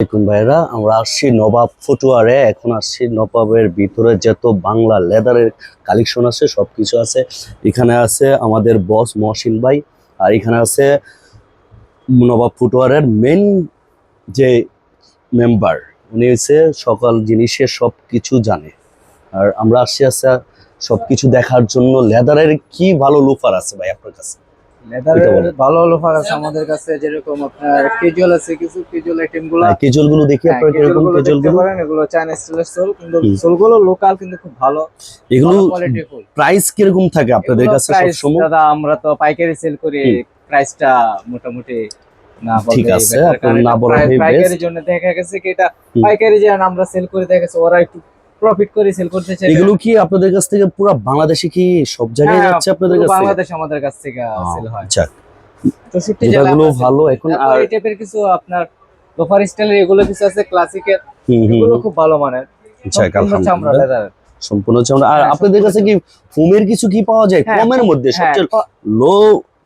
ভাইরা আমরা আসছি নবাব ফুটওয়ারে। এখন আসছি নবাবের ভিতরে যত বাংলা লেদারের কালেকশন আছে সবকিছু আছে। এখানে আছে আমাদের বস মহসিন ভাই, আর এখানে আছে নবাব ফুটওয়ারের মেন যে মেম্বার, উনি হচ্ছে সকল জিনিসের সবকিছু জানে। আর আমরা আসছি সবকিছু দেখার জন্য। লেদারের কি ভালো লুফার আছে ভাই আপনার কাছে? লেদারের ভালো অফার আছে আমাদের কাছে, যেরকম আপনার ক্যাজুয়াল আছে, কিছু ক্যাজুয়াল আইটেম গুলো কেজুয়াল গুলো দেখি আপনার কিরকম কেজুয়াল গুলো। এগুলো চায়না স্টাইলের সোল, কিন্তু সোল গুলো লোকাল কিন্তু খুব ভালো। এগুলো কোয়ালিটি ফুল। প্রাইস কিরকম থাকে আপনাদের কাছে সব সময়? দাদা আমরা তো পাইকারি সেল করি, প্রাইসটা মোটামুটি না ঠিক বললেই আছে, better, আপনার কারণ না এটা বলাটাই পাইকারির বেস্ট। জন্য দেখা গেছে কি এটা পাইকারি যে আমরা সেল করে দেখা গেছে ওরা একটু প্রফিট করে সেল করতে চায়। এগুলো কি আপনাদের কাছ থেকে পুরো বাংলাদেশে কি সব জায়গায় যাচ্ছে আপনাদের পুরো কাছ থেকে? বাংলাদেশ আমাদের কাছ থেকে সেল হয়। আচ্ছা, 64 জুতাগুলো জেলা ভালো এখন। আর আর এই টাইপের কিছু আপনার লোফার স্টাইলের এগুলো কিছু আছে, ক্লাসিকের এগুলো খুব ভালো মানের। আচ্ছা, সম্পূর্ণ চামড়া লেদার। সম্পূর্ণ চামড়া। আর হ্যাঁ, আপনাদের কাছে কি ফোমের কিছু কি পাওয়া যায় হ্যাঁ, কমের মধ্যে? হ্যাঁ, সবচেয়ে লো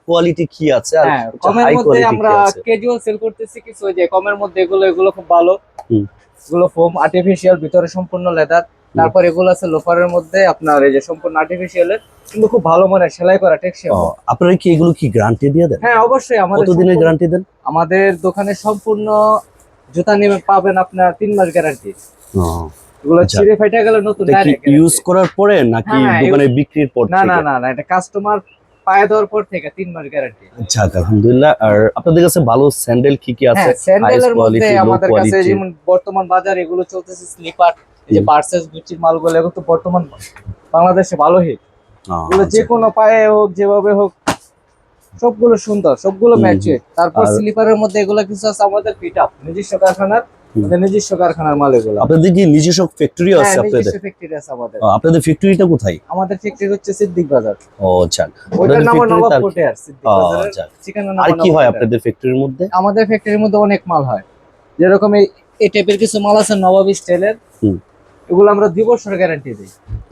কোয়ালিটি কি আছে আর হ্যাঁ, কমের হাই মধ্যে কোয়ালিটি আমরা কি আছে? ক্যাজুয়াল সেল করতেছি কিছু, ওই যে কমের মধ্যে এগুলো খুব ভালো। হুম। এগুলো ফোম আর্টিফিশিয়াল, ভিতরে সম্পূর্ণ লেদার। তারপর এগুলো আছে লোফারের মধ্যে আপনার এই যে সম্পূর্ণ আর্টিফিশিয়ালের, কিন্তু খুব ভালো মানের, সেলাই করা, টেকসই। আপনারা কি এগুলো কি গ্যারান্টি দিয়ে দেন? হ্যাঁ, অবশ্যই। আমাদের কতদিনের গ্যারান্টি দেন? আমাদের দোকানে সম্পূর্ণ জুতা নিয়ে পাবেন আপনার 3 মাস গ্যারান্টি। এগুলো ছিঁড়ে ফাইটা গেলে নতুন ডাইরেক্ট ইউজ করার পরে নাকি দোকানে বিক্রির পর না থেকে? না না না, এটা কাস্টমার পায়ে দেওয়ার পর থেকে 3 মাস গ্যারান্টি। আচ্ছা, আলহামদুলিল্লাহ। আর আপনাদের কাছে ভালো স্যান্ডেল কি কি আছে? হ্যাঁ, স্যান্ডেলের মধ্যে কোয়ালিটি, লো আমাদের কাছে কোয়ালিটি? যেমন বর্তমান বাজারে এগুলো চলতেছে স্লিপার, এই যে পার্সেস গুচির মালগুলো, এগুলো তো বর্তমান বাংলাদেশে ভালো হিট। এগুলো যে কোনো পায়ে হোক, যেভাবে হোক, সবগুলো সুন্দর, সবগুলো ম্যাচিং। তারপর স্লিপারের মধ্যে এগুলো কিছু আছে আমাদের ফিট আপ, নিজস্ব কারখানার, নিজস্ব কারখানার মাল এগুলো। আপনাদের কি নিজস্ব ফ্যাক্টরি আছে আপনাদের? নিজস্ব ফ্যাক্টরি আছে আমাদের। আপনাদের ফ্যাক্টরিটা কোথায়? আমাদের ফ্যাক্টরি হচ্ছে সিদ্দিক বাজার। ও আচ্ছা, ওইটার নাম নবাব ফুটওয়্যার, সিদ্দিক বাজারের ঠিকানা নাম। আর কি হয় আপনাদের ফ্যাক্টরির মধ্যে? আমাদের ফ্যাক্টরির মধ্যে অনেক মাল হয়, যেরকম এই টাইপের কিছু মাল আছে নবাবী স্টাইলের। এগুলো আমরা 2 বছর গ্যারান্টি দিই।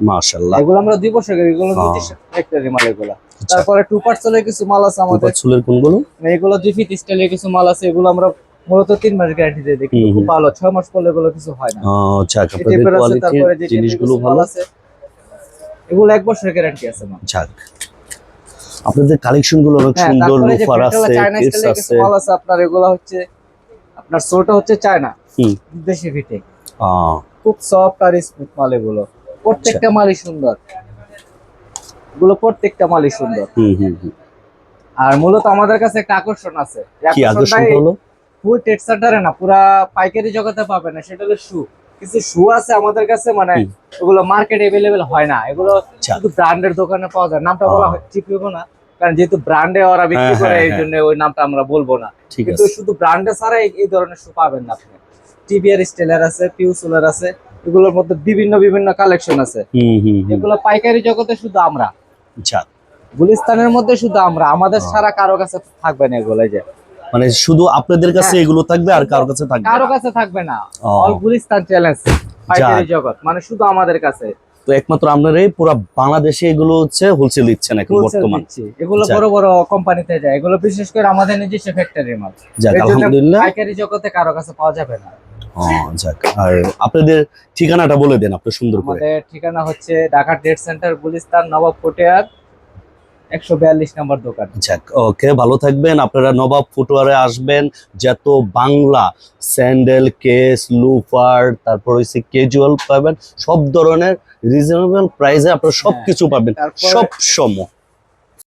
মাশাআল্লাহ, এগুলো আমরা 2 বছর, এগুলো নিজস্ব ফ্যাক্টরি মাল এগুলো। তারপরে টু পার্সেলের কিছু মাল আছে আমাদের। পার্সেলের কোনগুলো? এগুলো 2 ফিট স্টাইলের কিছু মাল আছে, এগুলো আমরা মূলত 3 মাস গ্যারান্টি দিয়ে দিই, খুব ভালো। 6 মাস পরে এগুলো কিছু হয় না। আচ্ছা, আপনাদের কোয়ালিটির জিনিসগুলো ভালো। এগুলো 1 বছর গ্যারান্টি আছে মাল। আচ্ছা, আপনাদের কালেকশন গুলো অনেক সুন্দর, লোফার আছে, কেস আছে। মাল আছে আপনার, এগুলো হচ্ছে আপনার সোলটা হচ্ছে চায়না, বিদেশি ফিটে, খুব সফট আর স্মুথ মাল এগুলো। প্রত্যেকটা মালই সুন্দর, এগুলো প্রত্যেকটা মালই সুন্দর। আর মূলত আমাদের কাছে একটা আকর্ষণ আছে। কি আকর্ষণ হলো? ফুল টেক্সচারটারে না পুরা পাইকারি জগতে পাবে না, সেটা হলো শু। কিছু শু আছে আমাদের কাছে, মানে ওগুলো মার্কেটে अवेलेबल হয় না। এগুলো শুধু ব্র্যান্ডের দোকানে পাওয়া যায়। নামটা বলা ঠিক হবে না, কারণ যেহেতু ব্র্যান্ডে ওরা বিক্রি করে, এই জন্য ওই নামটা আমরা বলবো না। কিন্তু শুধু ব্র্যান্ডে ছাড়া এই ধরনের শু পাবেন না আপনি। টিবিআর স্টাইলার আছে, পিউসুলার আছে, এগুলোর মধ্যে বিভিন্ন বিভিন্ন কালেকশন আছে। এগুলো পাইকারি জগতে শুধু আমরা। আচ্ছা, গুলিস্তানের মধ্যে শুধু আমরা, আমাদের সারা কারো কাছে থাকবে না এগুলো। যে মানে শুধু আপনাদের কাছে এগুলো থাকবে, আর কারো কাছে থাকবে না? কারো কাছে থাকবে না। অল গুলিস্তান চ্যালেঞ্জ পাইকারি জগৎ, মানে শুধু আমাদের কাছে। তো একমাত্র আপনারাই পুরো বাংলাদেশে এগুলো হচ্ছে হোলসেল দিচ্ছেন এখন বর্তমানে? এগুলো বড় বড় কোম্পানিতে যায়, এগুলো বিশেষ করে আমাদের নিজস্ব ফ্যাক্টরির মাল। আলহামদুলিল্লাহ, পাইকারি জগতে কারো কাছে পাওয়া যাবে না। যাক, আর আপনাদের ঠিকানাটা বলে দেন আপনি সুন্দর করে। আমাদের ঠিকানা হচ্ছে ঢাকা ট্রেড সেন্টার, গুলিস্তান, নবাব ফুটওয়্যার, 142 নম্বর দোকান। যাক, ওকে, ভালো থাকবেন। আপনারা নবাব ফুটওয়ারে আসবেন, যত বাংলা স্যান্ডেল, কেস, লুফার, তারপর হচ্ছে ক্যাজুয়াল পাবেন, সব ধরনের রিজনেবল প্রাইসে আপনারা সবকিছু পাবেন সব সময়।